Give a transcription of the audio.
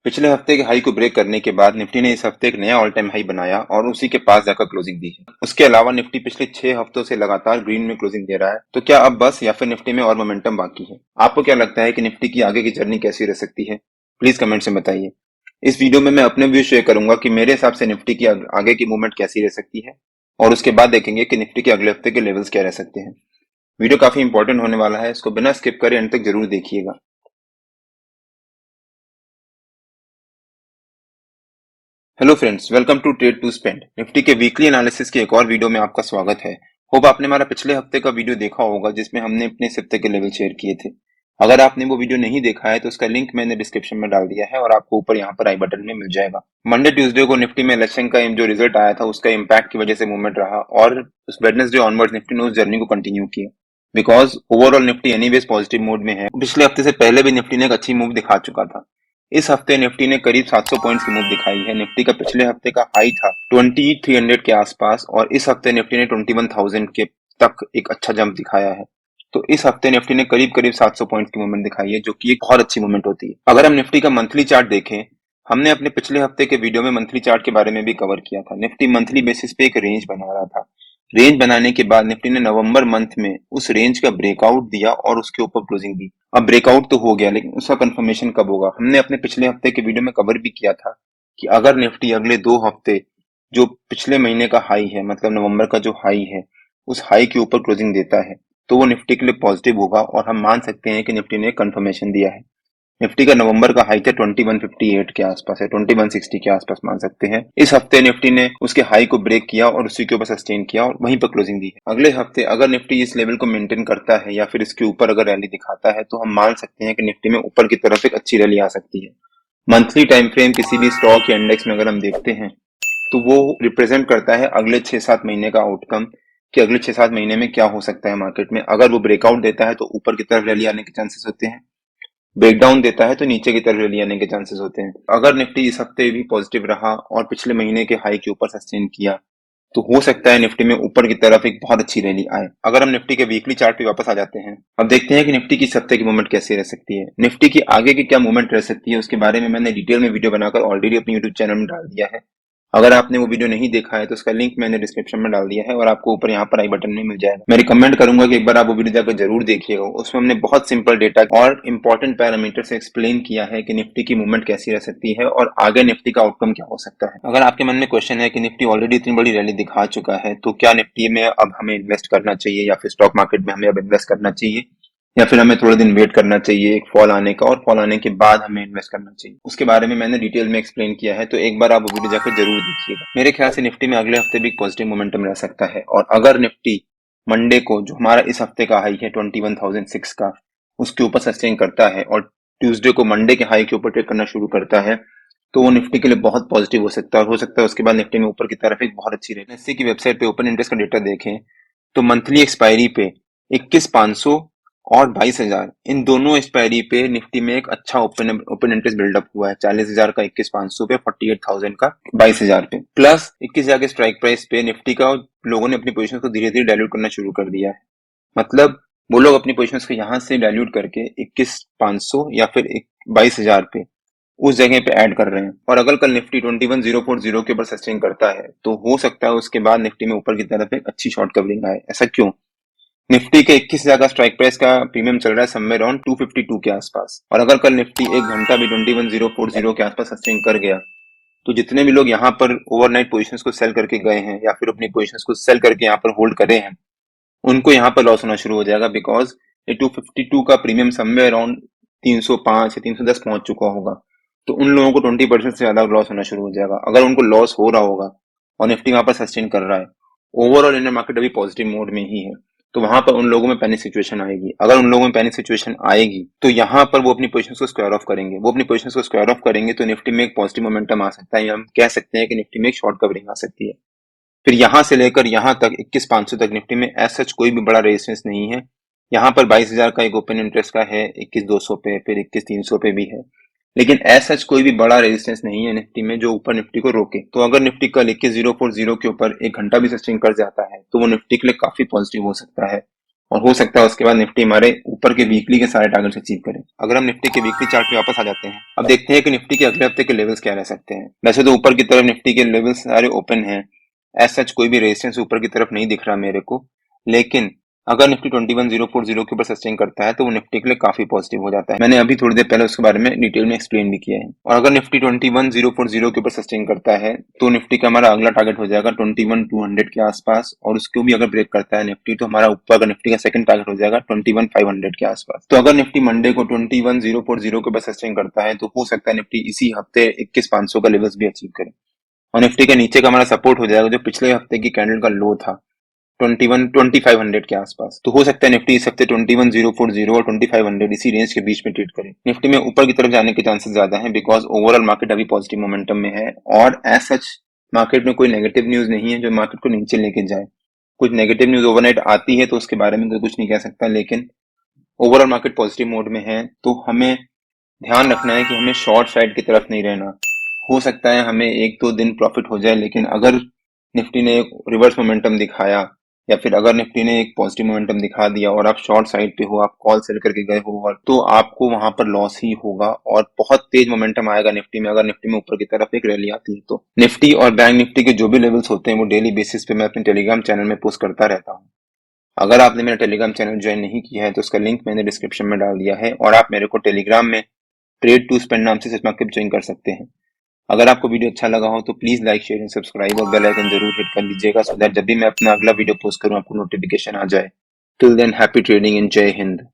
पिछले हफ्ते के हाई को ब्रेक करने के बाद निफ्टी ने इस हफ्ते एक नया ऑल टाइम हाई बनाया और उसी के पास जाकर क्लोजिंग दी है। उसके अलावा निफ्टी पिछले 6 हफ्तों से लगातार ग्रीन में क्लोजिंग दे रहा है। तो क्या अब बस या फिर निफ्टी में और मोमेंटम बाकी है? आपको क्या लगता है कि निफ्टी की आगे की जर्नी कैसी रह सकती है? प्लीज कमेंट से बताइए। इस वीडियो में मैं अपने व्यू शेयर करूंगा कि मेरे हिसाब से निफ्टी की आगे की मूवमेंट कैसी रह सकती है, और उसके बाद देखेंगे कि निफ्टी के अगले हफ्ते के लेवल्स क्या रह सकते हैं। वीडियो काफी इंपॉर्टेंट होने वाला है, इसको बिना स्किप करे अंत तक जरूर देखिएगा। Hello friends, welcome to trade to spend. Nifty के वीकली एनालिसिस के एक और वीडियो में आपका स्वागत है। होप आपने हमारा पिछले हफ्ते का वीडियो देखा होगा जिसमें हमने अपने इस हफ्ते के लेवल शेयर किए थे। अगर आपने वो वीडियो नहीं देखा है तो उसका लिंक मैंने डिस्क्रिप्शन में डाल दिया है और आपको ऊपर यहाँ पर आई बटन में मिल जाएगा। मंडे ट्यूसडे को निफ्टी में इलेक्शन का जो रिजल्ट आया था उसका इम्पैक्ट की वजह से मूवमेंट रहा, और उस वेडनेसडे ऑनवर्ड निफ्टी ने उस जर्नी को कंटिन्यू किया। Because overall Nifty anyways positive mode में है। पिछले हफ्ते से पहले भी निफ्टी ने एक अच्छी मूव दिखा चुका था। इस हफ्ते निफ्टी ने करीब 700 पॉइंट्स की मूव दिखाई है। निफ्टी का पिछले हफ्ते का हाई था 2300 के आसपास, और इस हफ्ते निफ्टी ने 21,000 के तक एक अच्छा जंप दिखाया है। तो इस हफ्ते निफ्टी ने करीब करीब 700 पॉइंट की मूवमेंट दिखाई है, जो कि एक बहुत अच्छी मूवमेंट होती है। अगर हम निफ्टी का मंथली चार्ट देखें, हमने अपने पिछले हफ्ते के वीडियो में मंथली चार्ट के बारे में भी कवर किया था। निफ्टी मंथली बेसिस पे एक रेंज बना रहा था। रेंज बनाने के बाद निफ्टी ने नवंबर मंथ में उस रेंज का ब्रेकआउट दिया और उसके ऊपर क्लोजिंग दी। अब ब्रेकआउट तो हो गया, लेकिन उसका कंफर्मेशन कब होगा? हमने अपने पिछले हफ्ते के वीडियो में कवर भी किया था कि अगर निफ्टी अगले 2 हफ्ते जो पिछले महीने का हाई है, मतलब नवंबर का जो हाई है, उस हाई के ऊपर क्लोजिंग देता है तो वो निफ्टी के लिए पॉजिटिव होगा, और हम मान सकते हैं कि निफ्टी ने कंफर्मेशन दिया है। निफ्टी का नवंबर का हाई था 2158 के आसपास है, 2160 के आसपास मान सकते हैं। इस हफ्ते निफ्टी ने उसके हाई को ब्रेक किया और उसी के ऊपर सस्टेन किया और वहीं पर क्लोजिंग दी है। अगले हफ्ते अगर निफ्टी इस लेवल को मेंटेन करता है या फिर इसके ऊपर अगर रैली दिखाता है तो हम मान सकते हैं कि निफ्टी में ऊपर की तरफ एक अच्छी रैली आ सकती है। मंथली टाइम फ्रेम किसी भी स्टॉक या इंडेक्स में अगर हम देखते हैं तो वो रिप्रेजेंट करता है अगले 6-7 महीने का आउटकम, कि अगले 6-7 महीने में क्या हो सकता है मार्केट में। अगर वो ब्रेकआउट देता है तो ऊपर की तरफ रैली आने के चांसेस होते हैं, ब्रेकडाउन देता है तो नीचे की तरफ रैली आने के चांसेस होते हैं। अगर निफ्टी इस हफ्ते भी पॉजिटिव रहा और पिछले महीने के हाई के ऊपर सस्टेन किया तो हो सकता है निफ्टी में ऊपर की तरफ एक बहुत अच्छी रैली आए। अगर हम निफ्टी के वीकली चार्ट पे वापस आ जाते हैं, अब देखते हैं कि निफ्टी की इस हफ्ते की मूवमेंट कैसी रह सकती है। निफ्टी की आगे की क्या मूवमेंट रह सकती है उसके बारे में मैंने डिटेल में वीडियो बनाकर ऑलरेडी अपने यूट्यूब चैनल में डाल दिया है। अगर आपने वो वीडियो नहीं देखा है तो उसका लिंक मैंने डिस्क्रिप्शन में डाल दिया है और आपको ऊपर यहाँ पर आई बटन में मिल जाएगा। मैं रिकमेंड करूंगा कि एक बार आप वो वीडियो जाकर जरूर देखिएगा। उसमें हमने बहुत सिंपल डेटा और इंपॉर्टेंट पैरामीटर से एक्सप्लेन किया है कि निफ्टी की मूवमेंट कैसी रह सकती है और आगे निफ्टी का आउटकम क्या हो सकता है। अगर आपके मन में क्वेश्चन है कि निफ्टी ऑलरेडी इतनी बड़ी रैली दिखा चुका है तो क्या निफ्टी में अब हमें इन्वेस्ट करना चाहिए, या फिर स्टॉक मार्केट में हमें अब इन्वेस्ट करना चाहिए, या फिर हमें थोड़े दिन वेट करना चाहिए एक फॉल आने का, और फॉल आने के बाद हमें इन्वेस्ट करना चाहिए, उसके बारे में मैंने डिटेल में एक्सप्लेन किया है। तो एक बार आप वो वीडियो जाकर जरूर देखिएगा। मेरे ख्याल से निफ्टी में अगले हफ्ते भी पॉजिटिव मोमेंटम रह सकता है, और अगर निफ्टी मंडे को जो हमारा इस हफ्ते का हाई है 21,006 का, उसके ऊपर सस्टेन करता है और ट्यूसडे को मंडे के हाई के ऊपर ट्रेड करना शुरू करता है तो वो निफ्टी के लिए बहुत पॉजिटिव हो सकता है, और हो सकता है उसके बाद निफ्टी में ऊपर की तरफ एक बहुत अच्छी रेट। एनएससी की वेबसाइट पे ओपन इंटरेस्ट का डेटा देखें तो मंथली एक्सपायरी पे 21,500 और 22,000, इन दोनों एक्सपायरी पे निफ्टी में एक अच्छा ओपन इंटरेस्ट बिल्डअप हुआ है। 40,000 का 21,500 पे, 48,000 का 22,000 पे, प्लस 21,000 के स्ट्राइक प्राइस पे निफ्टी का लोगों ने अपनी पोजीशन को धीरे धीरे डायल्यूट करना शुरू कर दिया है। मतलब वो लोग अपनी पोजीशन को यहाँ से डायल्यूट करके 21,500 या फिर 22,000 पे उस जगह पे ऐड कर रहे हैं। और अगर कल निफ्टी 21,040 के ऊपर सस्टेन करता है तो हो सकता है उसके बाद निफ्टी में ऊपर की तरफ एक अच्छी शॉर्ट कवरिंग आए। ऐसा क्यों? निफ्टी के 21,000 का स्ट्राइक प्राइस का प्रीमियम चल रहा है समवेयर अराउंड 252 के आसपास, और अगर कल निफ्टी एक घंटा भी 21,040 के आसपास सस्टेन कर गया तो जितने भी लोग यहाँ पर ओवरनाइट पोजीशंस को सेल करके गए हैं या फिर अपनी पोजीशंस को सेल करके यहाँ पर होल्ड करे हैं, उनको यहाँ पर लॉस होना शुरू हो जाएगा। बिकॉज ये 252 का प्रीमियम समवेयर अराउंड 305 या 310 पहुंच चुका होगा, तो उन लोगों को 20% से ज्यादा लॉस होना शुरू हो जाएगा। अगर उनको लॉस हो रहा होगा और निफ्टी वहां पर सस्टेन कर रहा है, ओवरऑल इंडियन मार्केट अभी पॉजिटिव मोड में ही है, तो वहां पर उन लोगों में पैनिक सिचुएशन आएगी। अगर उन लोगों में पैनिक सिचुएशन आएगी तो यहाँ पर वो अपनी पोजीशन को स्क्वायर ऑफ करेंगे। वो अपनी पोजीशन को स्क्वायर ऑफ करेंगे तो निफ्टी में एक पॉजिटिव मोमेंटम आ सकता है, या हम कह सकते हैं कि निफ्टी में एक शॉर्ट कवरिंग आ सकती है। फिर यहाँ से लेकर यहाँ तक 21,500 तक निफ्टी में एज सच कोई भी बड़ा रेजिस्टेंस नहीं है। यहाँ पर 22,000 का एक ओपन इंटरेस्ट का है 21,200 पे, फिर 21,300 पे भी है, लेकिन एज सच कोई भी बड़ा रेजिस्टेंस नहीं है निफ्टी में जो ऊपर निफ्टी को रोके। तो अगर निफ्टी कल 21,040 के ऊपर एक घंटा भी सस्टेन कर जाता है तो वो निफ्टी के लिए काफी पॉजिटिव हो सकता है, और हो सकता है उसके बाद निफ्टी हमारे ऊपर के वीकली के सारे टारगेट्स अचीव करे। अगर हम निफ्टी के वीकली चार्ट पे वापस आ जाते हैं, अब देखते हैं कि निफ्टी के अगले हफ्ते के लेवल्स क्या रह सकते हैं। वैसे तो ऊपर की तरफ निफ्टी के लेवल्स सारे ओपन हैं, एज सच कोई भी रेजिस्टेंस ऊपर की तरफ नहीं दिख रहा मेरे को, लेकिन अगर निफ्टी 21040 के ऊपर सस्टेन करता है तो वो निफ्टी के लिए काफी पॉजिटिव हो जाता है। मैंने अभी थोड़ी देर पहले उसके बारे में डिटेल में एक्सप्लेन भी किया है। और अगर निफ्टी 21040 के ऊपर सस्टेन करता है तो निफ्टी का हमारा अगला टारगेट हो जाएगा 21200 के आसपास, और उसको भी अगर ब्रेक करता है निफ्टी तो हमारा ऊपर का निफ्टी का सेकंड टारगेट हो जाएगा 21500 के आसपास। तो अगर निफ्टी मंडे को 21040 के ऊपर सस्टेन करता है तो हो सकता है निफ्टी इसी हफ्ते 21500 का लेवल्स भी अचीव करे, और निफ्टी के नीचे का हमारा सपोर्ट हो जाएगा जो पिछले हफ्ते की कैंडल का लो था 2500 के आसपास। तो हो सकता है निफ्टी इस हफ्ते 21040 और 2500 इसी रेंज के बीच में ट्रेड करे। निफ्टी में ऊपर की तरफ जाने के चांसेस ज्यादा हैं बिकॉज ओवरऑल मार्केट अभी पॉजिटिव मोमेंटम में है, और एज सच मार्केट में कोई नेगेटिव न्यूज नहीं है जो मार्केट को नीचे लेके जाए। कुछ नेगेटिव न्यूज ओवरनाइट आती है तो उसके बारे में तो कुछ नहीं कह सकता, लेकिन ओवरऑल मार्केट पॉजिटिव मोड में है। तो हमें ध्यान रखना है कि हमें शॉर्ट साइड की तरफ नहीं रहना। हो सकता है हमें 1-2 दिन प्रॉफिट हो जाए, लेकिन अगर निफ्टी ने एक रिवर्स मोमेंटम दिखाया या फिर अगर निफ्टी ने एक पॉजिटिव मोमेंटम दिखा दिया और आप शॉर्ट साइड पे हो, आप कॉल सेल करके गए हो, और तो आपको वहां पर लॉस ही होगा और बहुत तेज मोमेंटम आएगा निफ्टी में। अगर निफ्टी में ऊपर की तरफ एक रैली आती है तो निफ्टी और बैंक निफ्टी के जो भी लेवल्स होते हैं वो डेली बेसिस पे मैं अपने टेलीग्राम चैनल में पोस्ट करता रहता हूँ। अगर आपने मेरा टेलीग्राम चैनल ज्वाइन नहीं किया है तो उसका लिंक मैंने डिस्क्रिप्शन में डाल दिया है, और आप मेरे को टेलीग्राम में ट्रेड टू स्पेंड नाम से मार्केट ज्वाइन कर सकते हैं। अगर आपको वीडियो अच्छा लगा हो तो please like share and subscribe और बेल आइकन जरूर हिट कर लीजिएगा सो दैट जब भी मैं अपना अगला वीडियो पोस्ट करूं आपको नोटिफिकेशन आ जाए। Till than happy trading and जय हिंद।